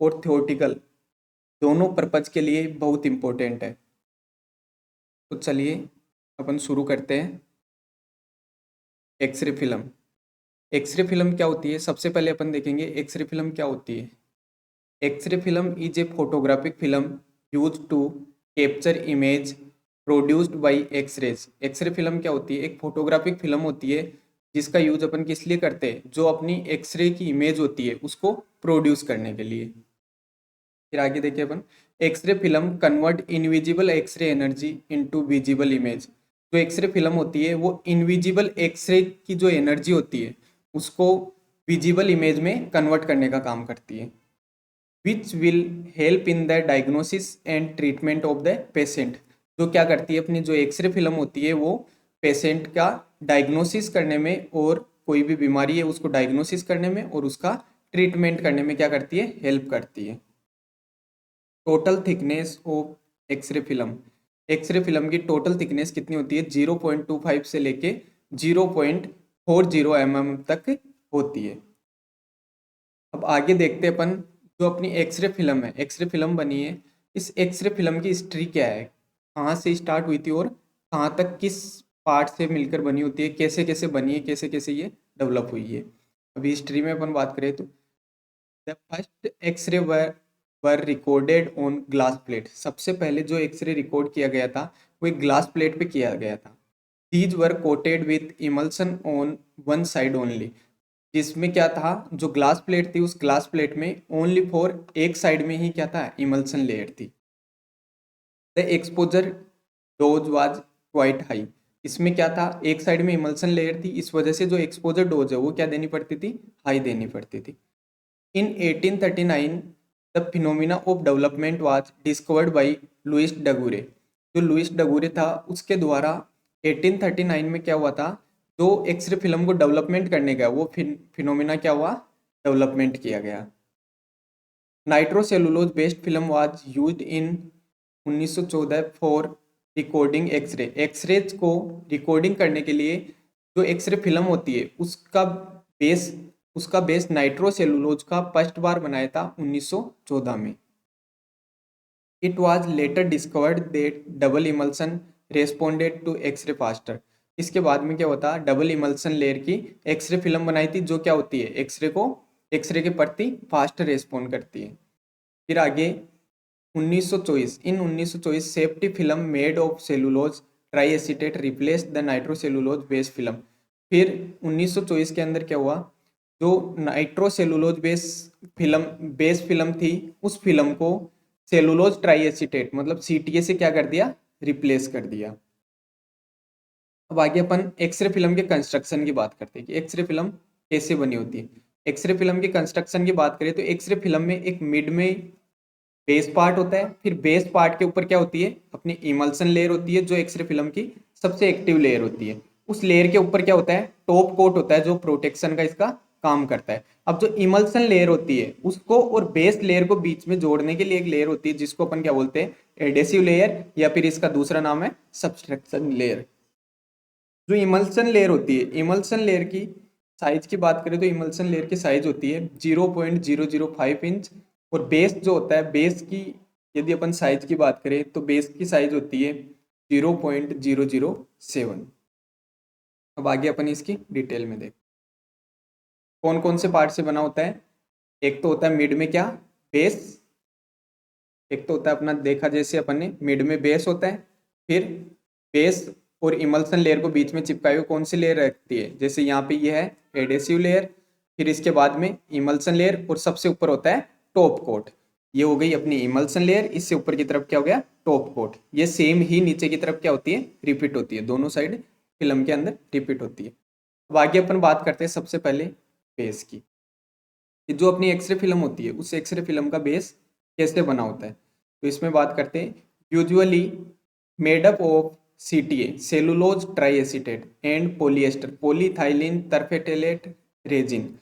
और थियोरटिकल दोनों पर्पज के लिए बहुत इम्पोर्टेंट है। तो चलिए अपन शुरू करते हैं। X ray film. एक्सरे फिल्म क्या होती है, सबसे पहले अपन देखेंगे एक्सरे फिल्म क्या होती है। X-ray film is a photographic film use to capture image produced by x-rays. X-ray film क्या होती है, एक फोटोग्राफिक फिल्म होती है जिसका यूज अपन किस लिए करते हैं, जो अपनी एक्सरे की इमेज होती है उसको प्रोड्यूस करने के लिए। फिर आगे देखिए अपन, x ray film convert invisible x ray energy into visible image. जो एक्सरे फिल्म होती है वो इनविजिबल एक्सरे की जो एनर्जी होती है उसको विजिबल इमेज में कन्वर्ट करने का काम करती है, which will help in the diagnosis and treatment of the patient. जो क्या करती है, अपनी जो एक्सरे फिल्म होती है वो पेशेंट का डायग्नोसिस करने में और कोई भी बीमारी है उसको डायग्नोसिस करने में और उसका ट्रीटमेंट करने में क्या करती है, हेल्प करती है। Total thickness of x-ray film. X-ray film की टोटल थिकनेस कितनी होती है, 0.25 से लेके 0.40 mm तक होती है। अब आगे देखते हैं अपन, जो अपनी एक्सरे फिल्म है, एक्सरे फिल्म बनी है, इस एक्सरे फिल्म की हिस्ट्री क्या है, कहाँ से स्टार्ट हुई थी और कहाँ तक किस पार्ट से मिलकर बनी होती है, कैसे कैसे बनी है, कैसे कैसे ये डेवलप हुई है। अभी हिस्ट्री में अपन बात करें तो the first x-ray were recorded on glass plate. सबसे पहले जो एक्सरे रिकॉर्ड किया गया था वो एक ग्लास प्लेट पे किया गया था। These were coated with emulsion on one side only. जिसमें क्या था, जो ग्लास प्लेट थी उस ग्लास प्लेट में ओनली फॉर एक साइड में ही क्या था, इमल्सन लेयर थी। The exposure dose was quite high. इसमें क्या था, एक साइड में इमल्सन लेयर थी, इस वजह से जो एक्सपोजर डोज है वो क्या देनी पड़ती थी, हाई देनी पड़ती थी। In 1839 the phenomena of development was discovered by Louis Daguerre. जो लुइस डगुरे था उसके द्वारा 1839 में क्या हुआ था, जो एक्सरे फिल्म को डेवलपमेंट करने का वो फिनोमिना क्या हुआ, डेवलपमेंट किया गया। Nitrocellulose based film was used in 1914 for recording x-ray. X-rays को रिकॉर्डिंग करने के लिए जो एक्सरे फिल्म होती है बेस उसका बेस नाइट्रोसेलुलोज का फर्स्ट बार बनाया था 1914 में। It was later discovered that double emulsion responded to x ray faster. इसके बाद में क्या होता, डबल इमल्सन लेयर की एक्सरे फिल्म बनाई थी जो क्या होती है, एक्सरे के प्रति फास्ट रेस्पॉन्ड करती है। फिर आगे 1924, इन 1924 safety film made of cellulose try acetate replace the nitrocellulose base film. फिर 1924 के अंदर क्या हुआ, जो नाइट्रोसेलुलोज बेस फिल्म थी उस फिल्म को सेलुलोज ट्राई एसीटेट मतलब सीटीए से क्या कर दिया, रिप्लेस कर दिया। अब आगे अपन एक्सरे फिल्म के कंस्ट्रक्शन की बात करते हैं कि एक्सरे फिल्म कैसे बनी होती है। एक्सरे फिल्म के कंस्ट्रक्शन की बात करें तो एक्सरे फिल्म में एक मिड में बेस पार्ट होता है, फिर बेस पार्ट के ऊपर क्या होती है, अपनी इमल्सन लेयर होती है जो एक्सरे फिल्म की सबसे एक्टिव लेयर होती है। उस लेयर के ऊपर क्या होता है, टॉप कोट होता है जो प्रोटेक्शन का इसका काम करता है। अब जो इमल्सन लेयर होती है उसको और बेस लेयर को बीच में जोड़ने के लिए एक लेयर होती है जिसको अपन क्या बोलते हैं, एडेसिव लेयर, या फिर इसका दूसरा नाम है सब्सट्रैक्शन लेयर। जो इमल्सन लेयर होती है, इमल्सन लेयर की साइज की बात करें तो इमल्सन लेयर की साइज होती है 0.005 इंच, और बेस जो होता है, बेस की यदि अपन साइज की बात करें तो बेस की साइज होती है 0.007। अब आगे अपन इसकी डिटेल में देख, कौन कौन से पार्ट से बना होता है। एक तो होता है मिड में क्या, बेस। एक तो होता है अपना देखा जैसे अपन ने मिड में बेस होता है, फिर बेस और इमल्सन लेयर को बीच में चिपकाए हुए कौन सी लेयर रखती है, जैसे यहाँ पे ये है एडेसिव लेयर, फिर इसके बाद में इमल्सन लेयर और सबसे ऊपर होता है टॉप कोट। ये हो गई अपनी इमल्सन लेयर, इससे ऊपर की तरफ क्या हो गया, टॉप कोट। ये सेम ही नीचे की तरफ क्या होती है, रिपीट होती है, दोनों साइड फिल्म के अंदर रिपीट होती है। अब आगे अपन बात करते हैं सबसे पहले बेस की, कि जो अपनी एक्सरे फिल्म होती है उस एक्सरे फिल्म का बेस कैसे बना होता है। तो इसमें बात करते हैं, usually made up of CTA cellulose triacetate and polyester polyethylene terephthalate resin.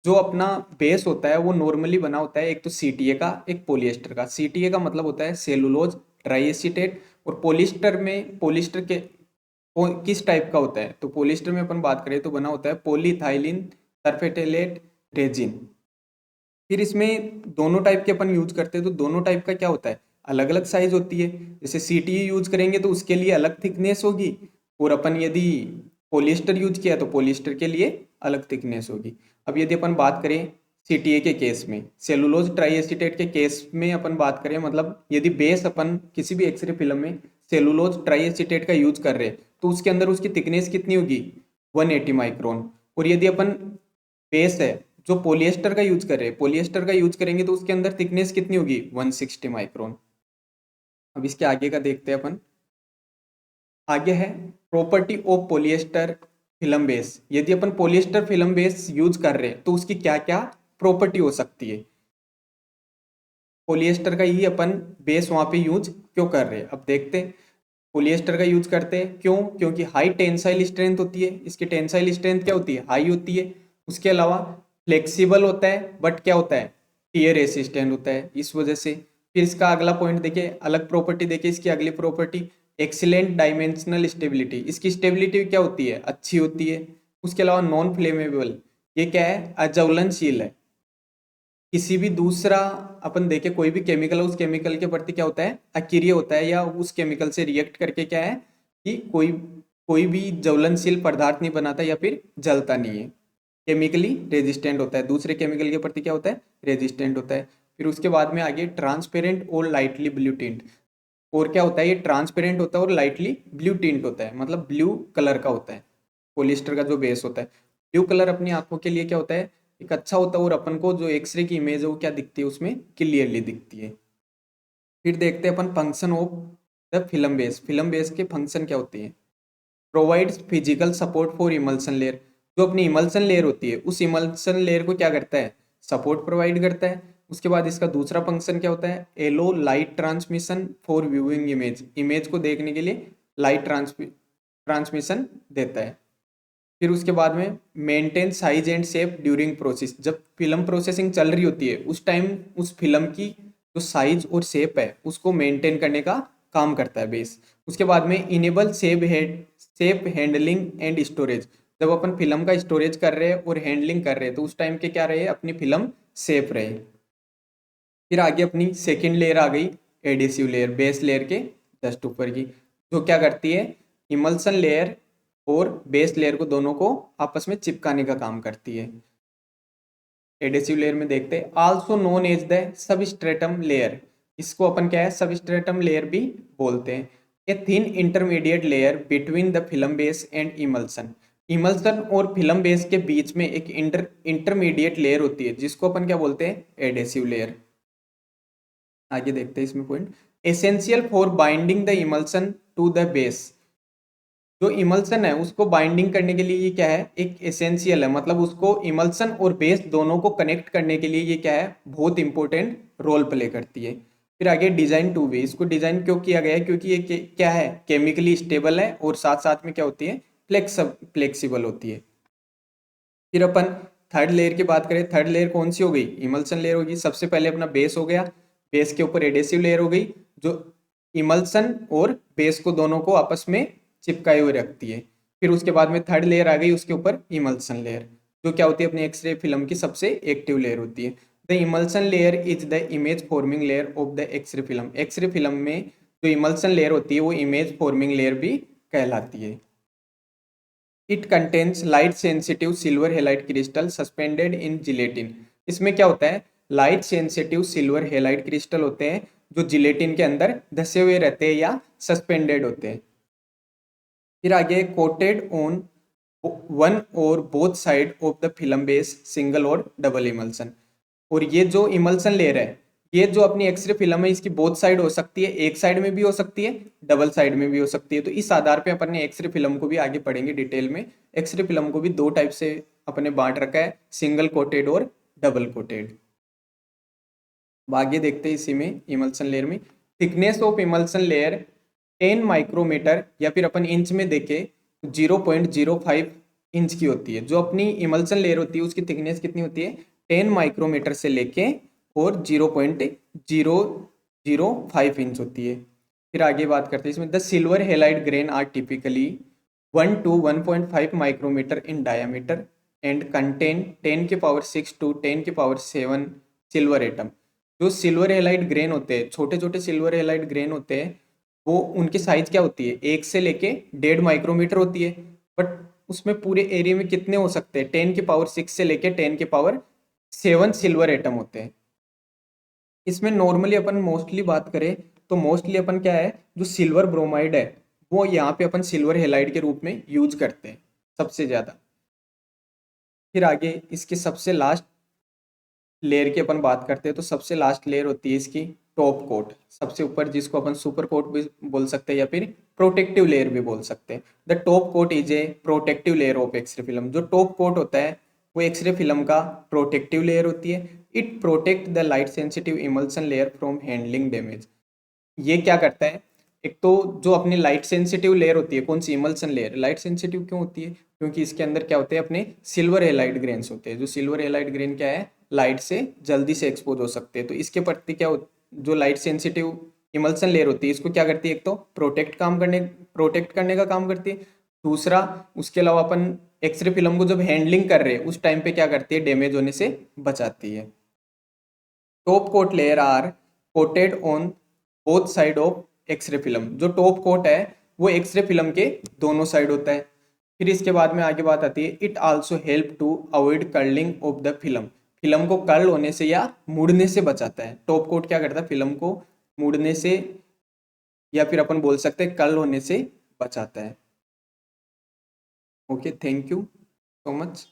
जो अपना बेस होता है वो नॉर्मली बना होता है एक तो सीटीए का, एक पॉलिएस्टर का। सीटीए का मतलब होता है सेलुलोज ट्राईएसीटेट, और पॉलिस्टर के किस टाइप का होता है, तो पॉलिस्टर में अपन बात करें तो बना होता है पॉलीथाइलिन टर्फेटेलेट रेजिन। फिर इसमें दोनों टाइप के अपन यूज करते हैं, तो दोनों टाइप का क्या होता है, अलग अलग साइज होती है। जैसे सीटीयू यूज करेंगे तो उसके लिए अलग थिकनेस होगी, और अपन यदि पोलिएस्टर यूज किया तो पोलिएस्टर के लिए अलग थिकनेस होगी। अब यदि अपन बात करें सीटीए के केस में, सेलुलोज ट्राईएसिटेट के केस में अपन बात करें, मतलब यदि बेस अपन किसी भी एक्सरे फिल्म में सेलुलोज ट्राईएसिटेट का यूज कर रहे हैं तो उसके अंदर उसकी थिकनेस कितनी होगी, 180 माइक्रोन। और यदि अपन बेस है जो पोलिएस्टर का यूज कर रहे हैं, पोलिएस्टर का यूज करेंगे तो उसके अंदर थिकनेस कितनी होगी, 160 माइक्रोन। अब इसके आगे का देखते हैं अपन। आगे है property of polyester film base. यदि अपन पोलिएस्टर फिल्म बेस यूज कर रहे हैं तो उसकी क्या क्या प्रॉपर्टी हो सकती है, पोलिएस्टर का ही अपन बेस वहां पे यूज क्यों कर रहे हैं। अब देखते हैं पोलिएस्टर का यूज करते हैं क्यों, क्योंकि हाई टेंसाइल स्ट्रेंथ होती है, इसकी टेंसाइल स्ट्रेंथ क्या होती है, हाई होती है। उसके अलावा फ्लेक्सिबल होता है, बट क्या होता है, टीयर रेसिस्टेंट होता है, इस वजह से। फिर इसका अगला पॉइंट देखिए, अलग प्रॉपर्टी देखिए, इसकी अगली प्रॉपर्टी एक्सीलेंट डायमेंशनल स्टेबिलिटी। इसकी स्टेबिलिटी क्या होती है, अच्छी होती है। उसके अलावा नॉन फ्लेमेबल, ये क्या है, अज्वलनशील है। किसी भी दूसरा अपन देखे कोई भी केमिकल है, उस केमिकल के प्रति क्या होता है, अक्रिय होता है, या उस केमिकल से रिएक्ट करके क्या है कि कोई कोई भी ज्वलनशील पदार्थ नहीं बनाता या फिर जलता नहीं है। केमिकली रेजिस्टेंट होता है, दूसरे केमिकल के प्रति क्या होता है, रेजिस्टेंट होता है। फिर उसके बाद में आगे ट्रांसपेरेंट और लाइटली ब्लू टिंट। और क्या होता है, ये ट्रांसपेरेंट होता है और लाइटली ब्लू टिंट होता है, मतलब ब्लू कलर का होता है। पोलिस्टर का जो बेस होता है, ब्लू कलर अपनी आंखों के लिए क्या होता है, एक अच्छा होता है, और अपन को जो एक्सरे की इमेज है वो क्या दिखती है, उसमें क्लियरली दिखती है। फिर देखते हैं अपन function of the film base. Film base के फंक्शन क्या होते हैं, provides physical support for emulsion layer. जो अपनी इमल्सन लेयर होती है उस इमल्सन लेयर को क्या करता है, सपोर्ट प्रोवाइड करता है। उसके बाद इसका दूसरा फंक्शन क्या होता है, allow light transmission for viewing image. Image को देखने के लिए लाइट ट्रांसमिशन देता है। फिर उसके बाद में maintain size and shape during process. जब फिल्म प्रोसेसिंग चल रही होती है उस टाइम उस फिल्म की जो साइज और शेप है उसको मेंटेन करने का काम करता है बेस। उसके बाद में enable safe handling and storage. जब अपन फिल्म का स्टोरेज कर रहे हैं और हैंडलिंग कर रहे हैं तो उस टाइम के क्या रहे, अपनी फिल्म सेफ रहे। फिर आगे अपनी सेकेंड लेयर आ गई, एडिसिव लेयर, बेस लेयर के जस्ट ऊपर की, जो क्या करती है, इमल्सन लेयर और बेस लेयर को दोनों को आपस में चिपकाने का काम करती है। एडेसिव लेयर में देखते हैं, also known as the substratum layer. इसको अपन क्या है, सबस्ट्रेटम लेयर भी बोलते हैं। A thin intermediate layer between the film base and emulsion. इमल्सन और फिल्म बेस के बीच में एक इंटरमीडिएट लेयर होती है जिसको अपन क्या बोलते हैं, एडेसिव लेयर। आगे देखते हैं इसमें point, essential for binding the emulsion to the base. जो इमल्सन है उसको बाइंडिंग करने के लिए ये क्या है, एक एसेंशियल है, मतलब उसको इमल्सन और बेस दोनों को कनेक्ट करने के लिए ये क्या है, बहुत इंपॉर्टेंट रोल प्ले करती है। फिर आगे डिजाइन टू बी, इसको डिजाइन क्यों किया गया है, क्योंकि ये क्या है, केमिकली स्टेबल है और साथ साथ में क्या होती है, फ्लेक्सिबल होती है। फिर अपन थर्ड लेयर की बात करें, थर्ड लेयर कौन सी हो गई, इमल्सन लेयर होगी। सबसे पहले अपना बेस हो गया, बेस के ऊपर एडेसिव लेयर हो गई जो इमल्सन और बेस को दोनों को आपस में चिपकाए हुए रखती है। फिर उसके बाद में थर्ड लेयर आ गई, उसके ऊपर इमल्सन लेयर, जो क्या होती है, अपनी एक्सरे फिल्म की सबसे एक्टिव लेयर होती है। The emulsion layer is the image forming layer of the x-ray film. X-ray film में जो इमल्सन लेयर होती है वो इमेज फॉर्मिंग लेयर भी कहलाती है। It contains light sensitive silver halide crystal suspended in gelatin. इसमें क्या होता है, light sensitive silver halide crystal होते हैं जो जिलेटिन के अंदर धसे हुए रहते हैं या सस्पेंडेड होते हैं। फिर आगे कोटेड ऑन वन और both side of the film base single और डबल इमल्सन। और ये जो इमल्सन लेयर है, ये जो अपनी एक्सरे फिल्म है इसकी बोथ साइड हो सकती है, एक साइड में भी हो सकती है, डबल साइड में भी हो सकती है। तो इस आधार पे अपन ने एक्सरे फिल्म को भी आगे पढ़ेंगे डिटेल में। एक्सरे फिल्म को भी दो टाइप से अपने बांट रखा है, सिंगल कोटेड और डबल कोटेड। आगे देखते हैं इसी में इमल्सन लेयर में, thickness of emulsion layer 10 micrometer, या फिर अपन इंच में देखें 0.05 इंच की होती है। जो अपनी इमल्सन लेयर होती है उसकी थिकनेस कितनी होती है, 10 माइक्रोमीटर से लेके और 0.005 इंच होती है। फिर आगे बात करते हैं इसमें, the silver halide grain are typically 1 to 1.5 micrometer in diameter and contain 10 के पावर 6 to 10 के पावर 7 सिल्वर एटम। जो सिल्वर हेलाइड ग्रेन होते हैं, छोटे छोटे सिल्वर हेलाइड ग्रेन होते हैं, वो उनकी साइज क्या होती है, 1 से लेके 1.5 माइक्रोमीटर होती है। बट उसमें पूरे एरिया में कितने हो सकते हैं, 10 की पावर 6 से लेके 10 की पावर 7 सिल्वर एटम होते हैं। इसमें नॉर्मली अपन मोस्टली बात करें तो मोस्टली अपन क्या है, जो सिल्वर ब्रोमाइड है वो यहाँ पे अपन सिल्वर हेलाइड के रूप में यूज करते हैं सबसे ज्यादा। फिर आगे इसके सबसे लास्ट लेयर की अपन बात करते हैं, तो सबसे लास्ट लेयर होती है इसकी टॉप कोट, सबसे ऊपर, जिसको अपन सुपर कोट भी बोल सकते हैं या फिर प्रोटेक्टिव लेयर भी बोल सकते हैं। The top coat is a protective layer of x-ray film. जो टॉप कोट होता है वो एक्सरे फिल्म का प्रोटेक्टिव लेयर होती है। It protect the light sensitive emulsion layer from handling damage. ये क्या करता है, एक तो जो अपनी लाइट सेंसिटिव लेयर होती है, कौन सी, इमल्सन लेयर, लाइट सेंसिटिव क्यों होती है, क्योंकि इसके अंदर क्या होते हैं, अपने सिल्वर हेलाइड ग्रेन्स होते हैं। जो सिल्वर हेलाइड ग्रेन क्या है, लाइट से जल्दी से एक्सपोज हो सकते हैं, तो इसके प्रति क्या जो लाइट सेंसिटिव इमल्सन लेयर होती है, इसको क्या करती है, एक तो प्रोटेक्ट करने का काम करती है। दूसरा, उसके अलावा अपन एक्सरे फिल्म को जब हैंडलिंग कर रहे हैं उस टाइम पे क्या करती है, डैमेज होने से बचाती है। Top coat layer are coated on both side of x-ray film. जो टॉप कोट है वो एक्सरे फिल्म के दोनों साइड होता है। फिर इसके बाद में आगे बात आती है, it also help to avoid curling of the film. Film को कर्ल होने से या मुड़ने से बचाता है। टॉप कोट क्या करता है, फिल्म को मुड़ने से या फिर अपन बोल सकते हैं कर्ल होने से बचाता है। Okay, thank you so much.